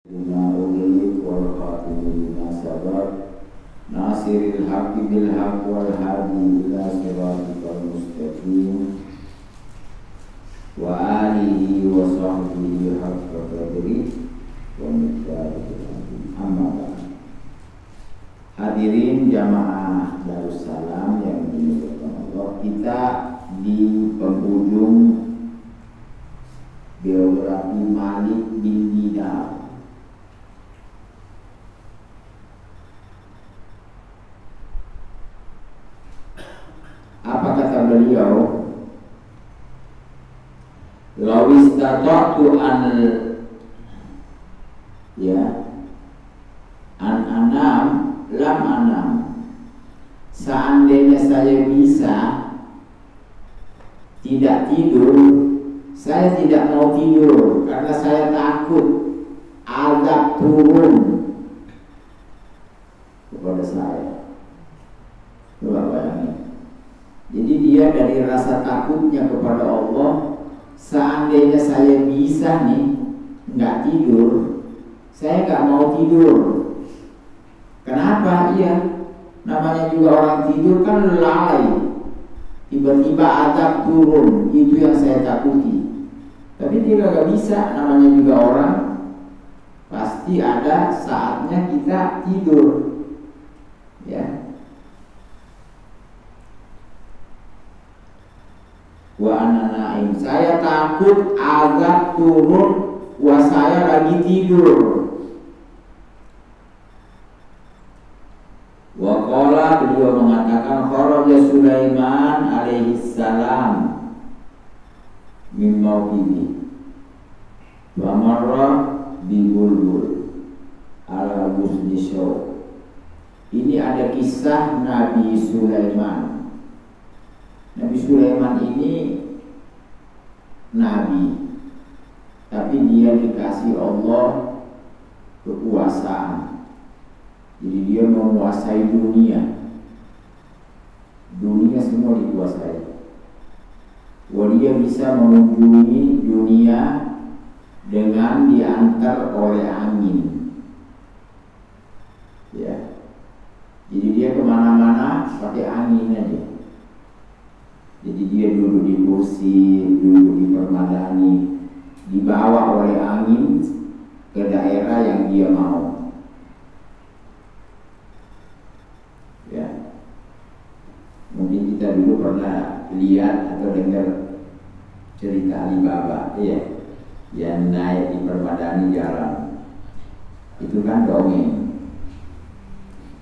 Lima ulik wal khatimi lima sabab nasiril haqqi bil haqq wal hadi ila siratikal mustaqim wa alihi wa sahbihi haqqa qadri wa miqdarihi amma ba'd. Hadirin jamaah Darussalam yang dimuliakan Allah, kita di penghujung biografi Malik bin Dinar. Apa kata beliau? Lawis tata'tu an anam lam anam. Seandainya saya bisa tidak tidur, saya tidak mau tidur karena saya takut azab turun kepada saya. Coba bayangin. Jadi dia dari rasa takutnya kepada Allah, seandainya saya bisa nih nggak tidur, saya nggak mau tidur. Kenapa? Iya, namanya juga orang tidur kan lalai. Tiba-tiba azab turun, itu yang saya takuti. Tapi dia nggak bisa, namanya juga orang. Pasti ada saatnya kita tidur, ya. Wa ananaim, saya takut azab turun wa saya lagi tidur. Wa qala, beliau mengatakan kharaja Sulaiman alaihi salam min mawqibi wa marra bi bulbul ala husni syaw. Ini ada kisah Nabi Sulaiman. Nabi Sulaiman ini nabi, tapi dia dikasih Allah kekuasaan. Jadi dia menguasai dunia. Dunia semua dikuasai. Dia bisa mengunjungi dunia dengan diantar oleh angin. Ya. Jadi dia kemana-mana pakai angin aja. Jadi dia duduk di kursi, duduk di permadani, dibawa oleh angin ke daerah yang dia mau. Ya, mungkin kita dulu pernah lihat atau dengar cerita Alibaba, ya, yang naik di permadani jalan. Itu kan dongeng.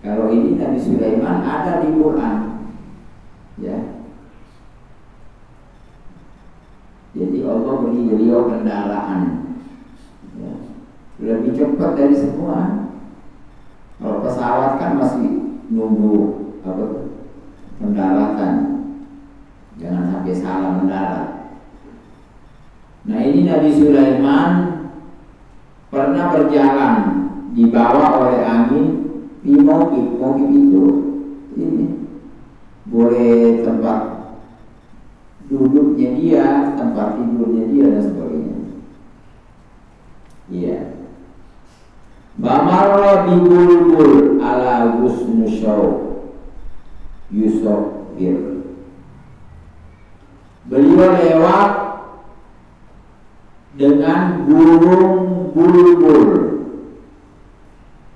Kalau ini Nabi Sulaiman ada di Quran, ya. Jadi Allah beri beliau kendaraan, ya, lebih cepat dari semua. Kalau pesawat kan masih nunggu pendaratan, jangan sampai salah mendarat. Nah, ini Nabi Sulaiman pernah berjalan dibawa oleh angin di mawqif itu ini boleh tempat duduknya dia, tempat tidurnya dia dan sebagainya. Iya. Bamarra bibulbul ala husnu syaw yusofir. Beliau lewat dengan burung bulbul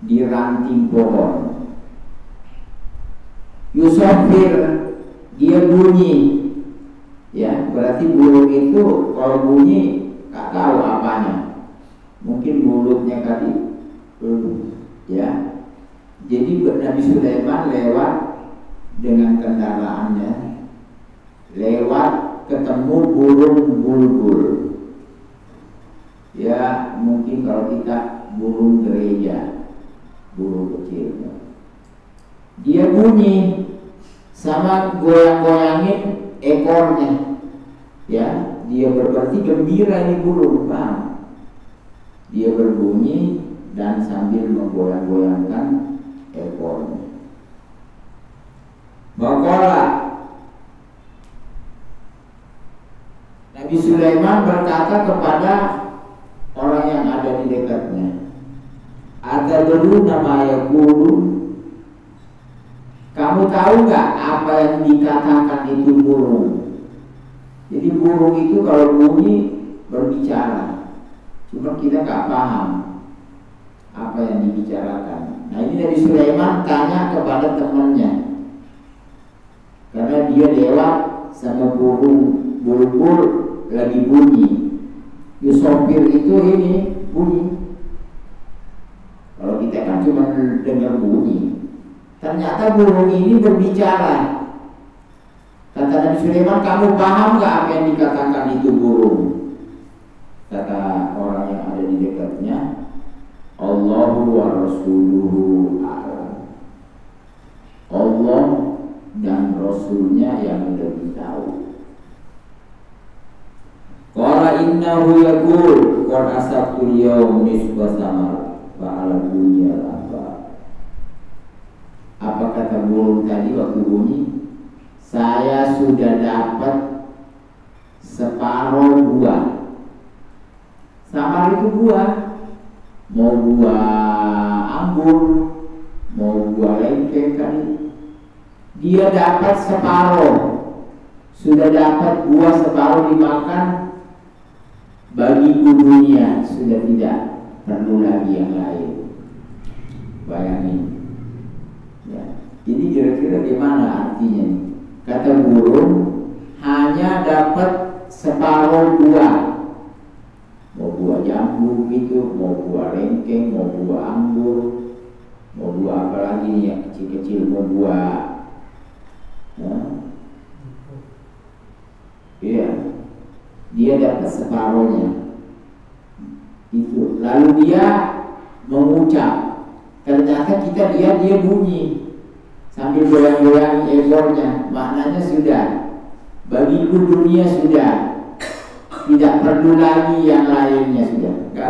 di ranting pohon. Yusofir, dia bunyi. Ya, berarti burung itu kalau bunyi tak tahu apanya. Mungkin mulutnya kali, ya. Jadi Nabi Sulaiman lewat dengan kendaraannya, lewat ketemu burung bulbul. Ya, mungkin kalau kita burung gereja, burung kecil. Dia bunyi sama goyang-goyangin ekornya, ya, dia berarti gembira ini burung, Bang. Dia berbunyi dan sambil menggoyang-goyangkan ekornya. Baqala, Nabi Sulaiman berkata kepada orang yang ada di dekatnya, Atadruna ma yaqulu, kamu tahu nggak apa yang dikatakan itu burung? Jadi burung itu kalau bunyi berbicara, cuma kita nggak paham apa yang dibicarakan. Nah ini Nabi Sulaiman tanya kepada temannya, karena dia lewat sama burung bulbul lagi bunyi. Sopir itu ini bunyi. Kalau kita kan cuma dengar bunyi. Ternyata burung ini berbicara. Kata Nabi Sulaiman, kamu paham gak apa yang dikatakan itu burung? Kata orang yang ada di dekatnya, Allahu wa rasuluhu a'lam. Allah dan Rasulnya yang lebih tahu. Qala innahu yaqul qad asabtul yawm nisba samar fa'ala dunya apa. Apa kata burung tadi waktu bunyi? Saya sudah dapat separuh buah. Samar itu buah. Mau buah anggur, mau buah lengkeng kali. Dia dapat separuh. Sudah dapat buah separuh dimakan. Bagiku dunia sudah tidak perlu lagi yang lain. Bayangin. Ya. Jadi kira-kira gimana artinya nih? Kata burung hanya dapat separuh buah. Mau buah jambu gitu, mau buah lengkeng, mau buah anggur, mau buah apa lagi yang kecil-kecil, mau buah iya, dia dapat separuhnya itu. Lalu dia mengucap, ternyata kita lihat dia bunyi sambil goyang-goyang ekornya. Maknanya sudah, bagiku dunia sudah tidak perlu lagi yang lainnya, sudah nggak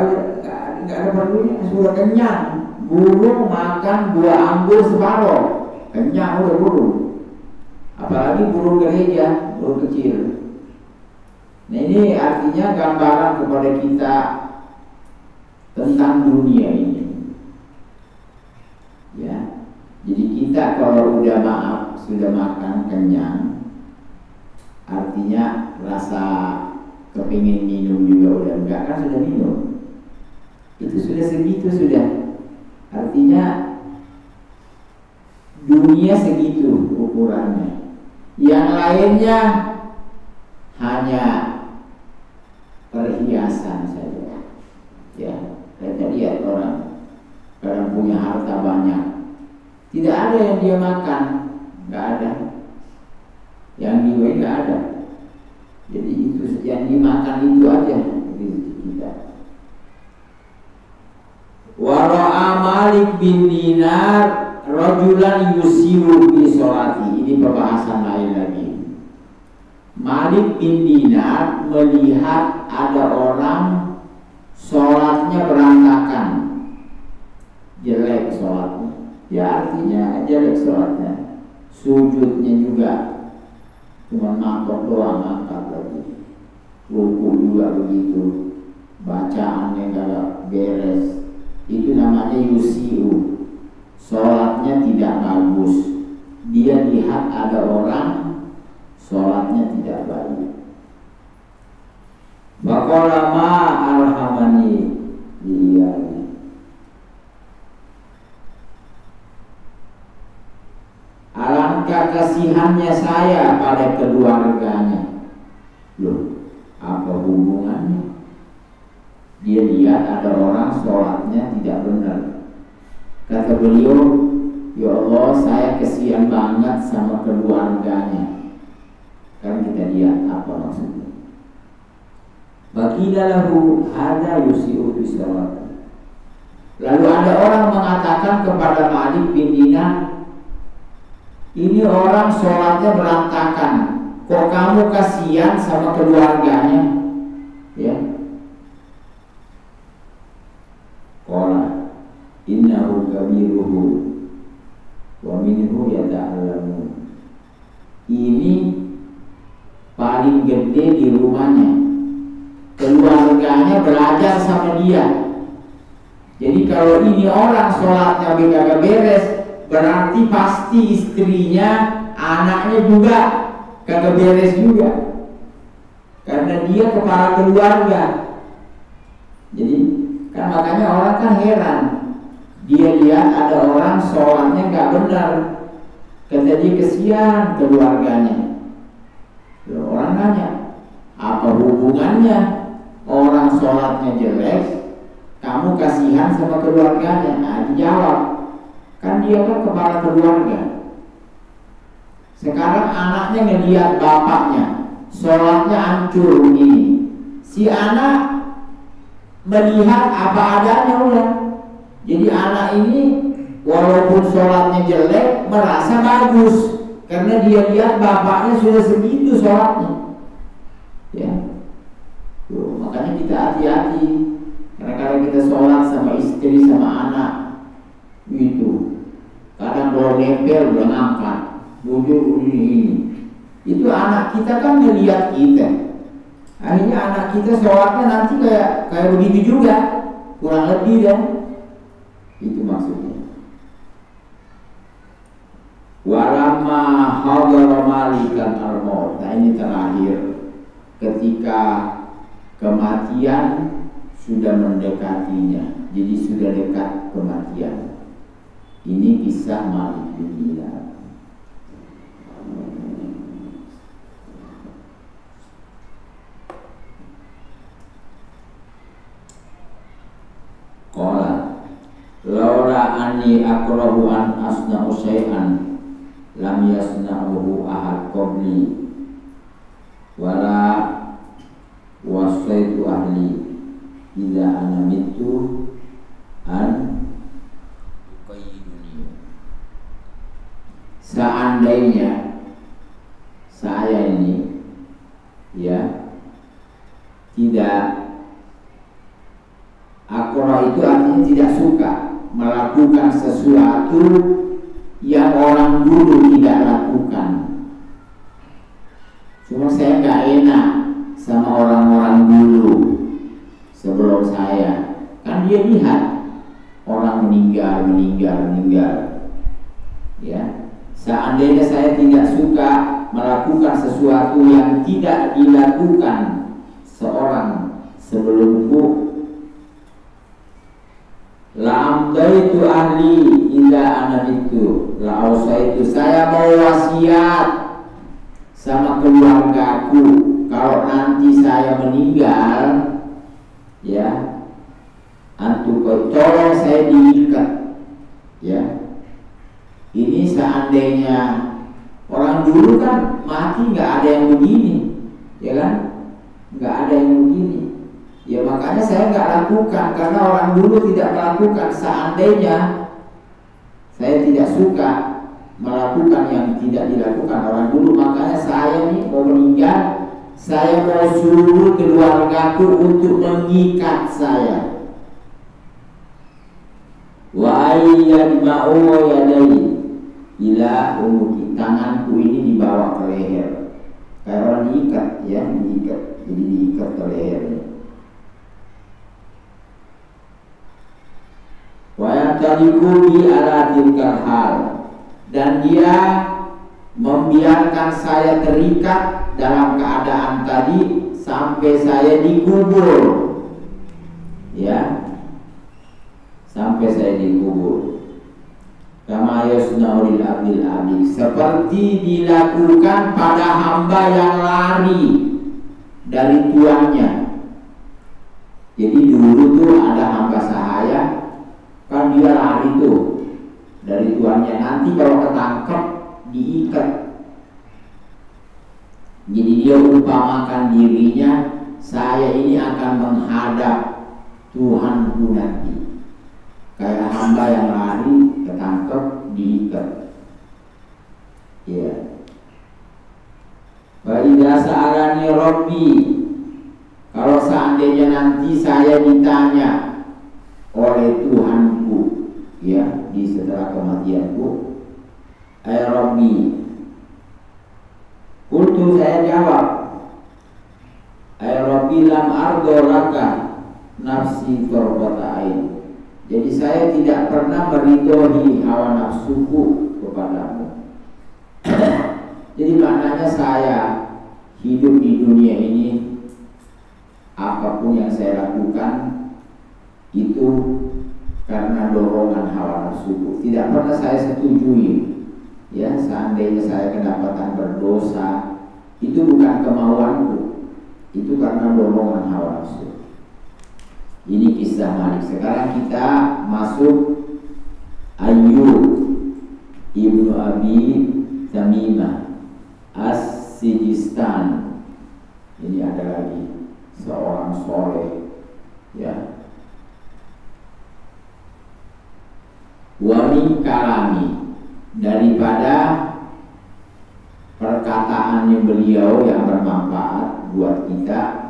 ada perlunya, sudah kenyang. Burung makan buah anggur separuh, kenyang udah burung. Apalagi burung gereja, burung kecil. Nah ini artinya gambaran kepada kita tentang dunia ini. Ya, jadi kita kalau udah sudah makan kenyang, artinya rasa kepingin minum juga udah enggak, kan sudah minum. Itu sudah segitu sudah. Artinya dunia segitu ukurannya. Yang lainnya hanya perhiasan saja. Ya, kita lihat orang kadang punya harta banyak, tidak ada yang dia makan, nggak ada. Yang dia nggak ada. Jadi itu yang dimakan itu aja rezeki kita. Wara'a Malik bin Dinar rajulan yusiru bi sholati. Ini pembahasan lain lagi. Malik bin Dinar melihat ada orang sholatnya berantakan, jelek sholatnya. Ya artinya jelek sholatnya, sujudnya juga cuma mangkok doang, angkat lagi, ruku juga begitu, bacaannya gak beres. Itu namanya yusiu, sholatnya tidak bagus. Dia lihat ada orang sholatnya tidak baik. Maqala ma arhamani dia. Alangkah kasihannya saya pada keluarganya. Loh, apa hubungannya? Dia lihat ada orang sholatnya tidak benar. Kata beliau, ya Allah, saya kasihan banget sama keluarganya. Kan kita lihat apa maksudnya. Baqila lahu hadza yusi'u bi sholati. Lalu ada orang mengatakan kepada Malik bin Dinar, ini orang sholatnya berantakan, kok kamu kasihan sama keluarganya? Ya. Qala innahu kabiruhu wa minhu yata'allamu. Ini paling gede di rumahnya, keluarganya belajar sama dia. Jadi kalau ini orang sholatnya kagak beres, berarti pasti istrinya, anaknya juga kagak beres juga, karena dia kepala keluarga. Jadi kan makanya orang kan heran, dia lihat ada orang sholatnya nggak benar, kata dia kesian keluarganya. Orang nanya, apa hubungannya orang sholatnya jelek, kamu kasihan sama keluarganya? Nah, dijawab, kan dia kan kepala keluarga. Sekarang anaknya ngelihat bapaknya sholatnya hancur begini, si anak melihat apa adanya udah. Jadi anak ini walaupun sholatnya jelek merasa bagus, karena dia lihat bapaknya sudah segitu sholatnya. Ya, tuh, makanya kita hati-hati. Karena kalau kita sholat sama istri sama anak itu, kadang kalau nempel udah ngangkat, bujur ini. Itu anak kita kan melihat kita. Akhirnya anak kita sholatnya nanti kayak begitu juga, kurang lebih kan. Itu maksudnya. Walamma hadara malikan al-maut. Nah ini terakhir, ketika kematian sudah mendekatinya, jadi sudah dekat kematian. Ini kisah Malik bin Dinar. Qala laula anni akrahu an asna'u syai'an lam yasna'uhu ahad qabli wala wasaitu ahli ila ana mitu an qayyiduni. Seandainya saya ini ya tidak, akrah itu artinya tidak suka melakukan sesuatu yang orang dulu tidak lakukan. Cuma saya nggak enak sama orang-orang dulu sebelum saya. Kan dia lihat orang meninggal. Ya, seandainya saya tidak suka melakukan sesuatu yang tidak dilakukan seorang sebelumku, la'amdaitu ahli ila anaditu, la'ausaitu, saya mau wasiat sama keluargaku, kalau nanti saya meninggal ya, tolong saya diikat ya. Ini seandainya orang dulu kan mati nggak ada yang begini, ya kan? Nggak ada yang begini. Ya makanya saya nggak lakukan, karena orang dulu tidak melakukan. Seandainya saya tidak suka melakukan yang tidak dilakukan orang dulu, makanya saya nih mau meninggal, saya mau suruh keluargaku untuk mengikat saya. Wa ayyadma'u yadayhi ila umuki, tanganku ini dibawa ke leher, kayak orang diikat ya, diikat, jadi diikat ke lehernya. Wa yantaliku bi ala tilkal hal, dan dia membiarkan saya terikat dalam keadaan tadi sampai saya dikubur ya, sampai saya dikubur. Kama yasnaul abdil abdi, seperti dilakukan pada hamba yang lari dari tuannya. Jadi dulu tuh ada hamba sahaya, kan dia lari tuh dari tuannya, nanti kalau ketangkep diikat. Jadi dia umpamakan dirinya, saya ini akan menghadap Tuhanku nanti, kayak hamba yang lari ketangkep diikat ya. Wa idza sa'alani rabbi, kalau seandainya nanti saya ditanya oleh Tuhanku ya di setelah kematianku, ay rabbi, qultu, saya jawab, ay rabbi lam ardo laka nafsi qurrata ain, Jadi saya tidak pernah meridhoi hawa nafsuku kepadamu. Jadi maknanya saya hidup di dunia ini, apapun yang saya lakukan itu karena dorongan hawa nafsuku. Tidak pernah saya setujui. Ya, seandainya saya kedapatan berdosa, itu bukan kemauanku, itu karena dorongan hawa nafsu. Ini kisah Malik. Sekarang kita masuk Ayyub Ibnu Abi Tamimah As-Sijistan. Ini ada lagi seorang soleh, ya. Wa min kalami, daripada perkataannya beliau yang bermanfaat buat kita.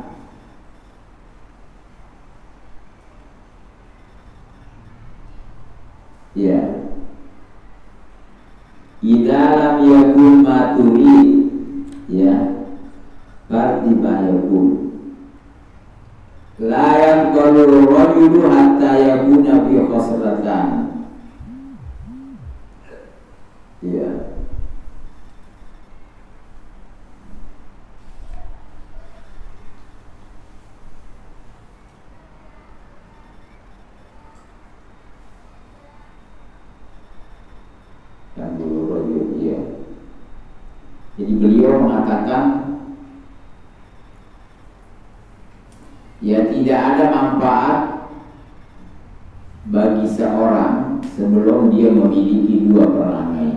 Ya, idza lam yakun ma turid, ya, fardi ma yakun. La yanqalu rajulu hatta yakuna fi khosratan. Ya. Jadi beliau mengatakan, ya, tidak ada manfaat bagi seorang sebelum dia memiliki dua perangai.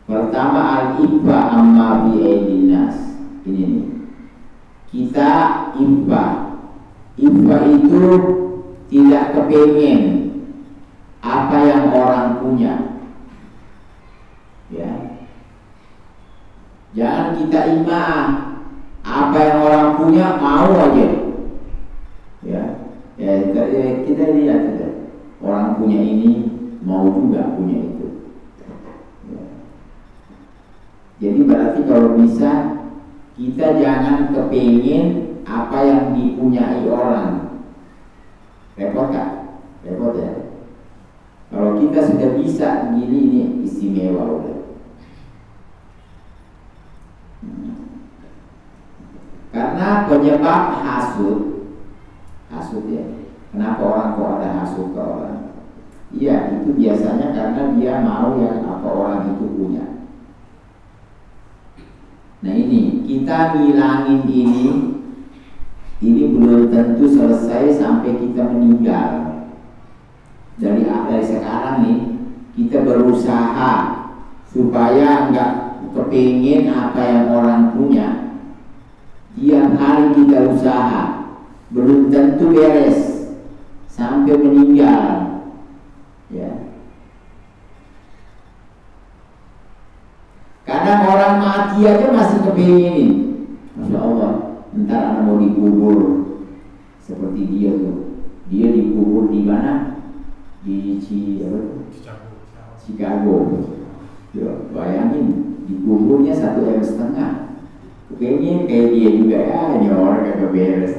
Pertama, al-ibba amma bi aidinas. Ini nih. Kita ibba. Ibba itu tidak kepingin apa yang orang punya. Ya. Jangan kita imah apa yang orang punya mau aja. Ya. Kita lihat saja. Orang punya ini mau juga punya itu. Ya. Jadi berarti kalau bisa kita jangan kepingin apa yang dipunyai orang. Repot kan? Repot ya. Kalau kita sudah bisa begini, ini istimewa udah. Karena penyebab hasud ya. Kenapa orang kok ada hasud ke orang? Iya, itu biasanya karena dia mau yang apa orang itu punya. Nah ini, kita ngilangin ini belum tentu selesai sampai kita meninggal. Dari sekarang nih, kita berusaha supaya nggak kepingin apa yang orang punya. Tiap hari kita usaha, belum tentu beres sampai meninggal. Ya. Kadang orang mati aja masih kepingin. Masya Allah, ntar anak mau dikubur seperti dia tuh. Dia dikubur di mana? Di Chicago. Ya, bayangin dikuburnya 1,5 M. Kepingin kayak dia juga, ya ini orang kagak beres.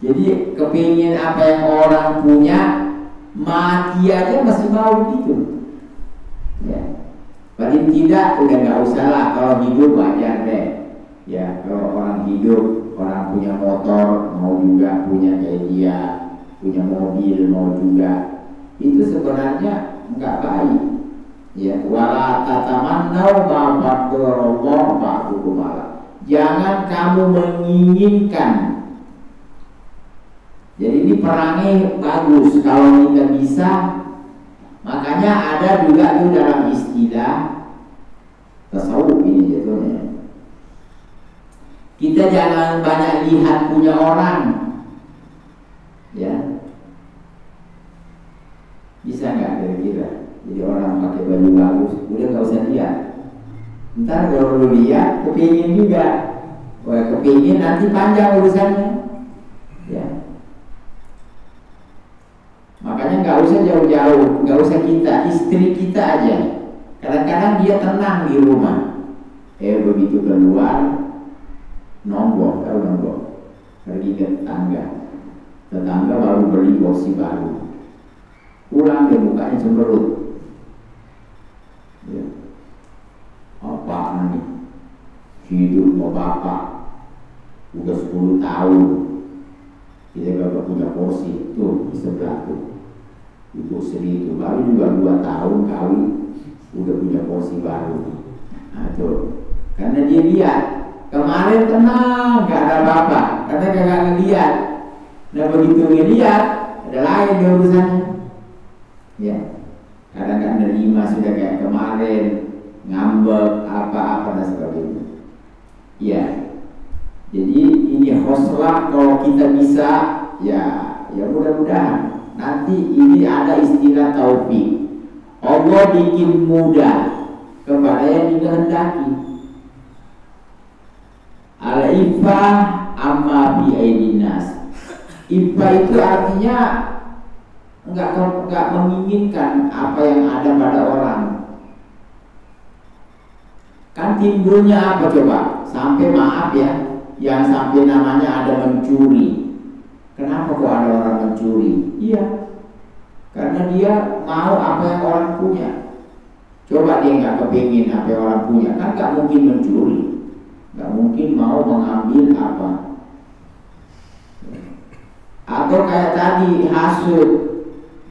Jadi kepingin apa yang orang punya, mati aja masih mau gitu. Ya, paling tidak udah nggak usah lah. Kalau hidup wajar deh. Ya, kalau orang hidup, orang punya motor mau juga punya kayak dia, punya mobil mau juga, itu sebenarnya nggak baik. Ya, wala tatamannau ma faddalallahu ba'dukum ala. Jangan kamu menginginkan. Jadi ini perangai bagus kalau kita bisa. Makanya ada juga tuh dalam istilah tasawuf ini jatuhnya. Kita jangan banyak lihat punya orang. Ya. Bisa nggak kira-kira? Jadi orang pakai baju bagus, udah nggak usah lihat. Ntar kalau lu lihat, kepingin juga. Wah, kepingin nanti panjang urusannya. Ya. Makanya nggak usah jauh-jauh, nggak usah kita, istri kita aja. Kadang-kadang dia tenang di rumah. Begitu keluar, nombok, tahu nombok, pergi ke tetangga. Tetangga baru beli kursi baru, pulang dia mukanya cemberut. Ya. Apaan nih? Hidup mau bapak udah 10 tahun kita gak punya kursi tuh di sebelah tuh. Ibu Sri itu baru juga 2 tahun kawin udah punya kursi baru. Nah tuh, karena dia lihat kemarin tenang gak ada apa-apa karena gak ngeliat. Nah begitu ngeliat ada lain dia urusannya. Ya, kadang gak nerima sudah kayak kemarin, ngambek apa-apa dan sebagainya. Ya, jadi ini khoslah kalau kita bisa, ya mudah-mudahan nanti ini ada istilah taufik. Allah bikin mudah kepada yang dikehendaki. Al-ifah amma bi aidinas. Ifah itu artinya enggak menginginkan apa yang ada pada orang. Kan timbulnya apa coba? Sampai maaf ya, yang sampai namanya ada mencuri. Kenapa kok ada orang mencuri? Iya, karena dia mau apa yang orang punya. Coba dia nggak kepingin apa yang orang punya, kan nggak mungkin mencuri, nggak mungkin mau mengambil apa. Atau kayak tadi hasud,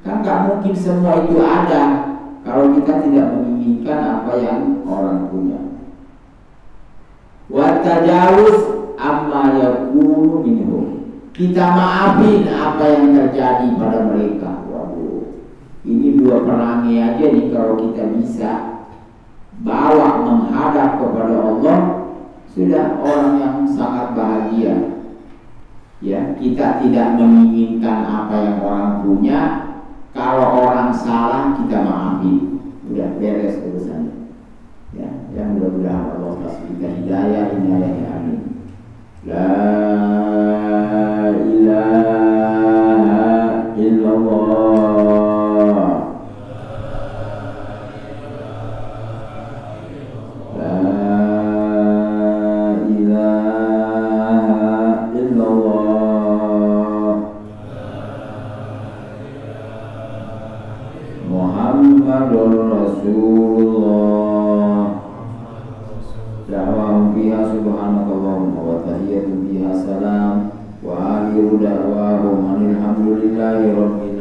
kan nggak mungkin semua itu ada kalau kita tidak menginginkan apa yang orang punya. Wa tajawuz amma yakunu minhum. Kita maafin apa yang terjadi pada mereka. Waduh, ini 2 perangai aja nih kalau kita bisa bawa menghadap kepada Allah, sudah orang yang sangat bahagia. Ya, kita tidak menginginkan apa yang orang punya. Kalau orang salah kita maafin, udah beres urusannya. Ya, yang mudah-mudahan Allah kasih kita hidayah, amin. La ilaha illallah. La ilaha illallah. Muhammadur Rasulullah. Da'wahum biha subhanakallahumma wa tahiyyatuhum biha salam wa akhiru da'wahum alhamdulillahi rabbil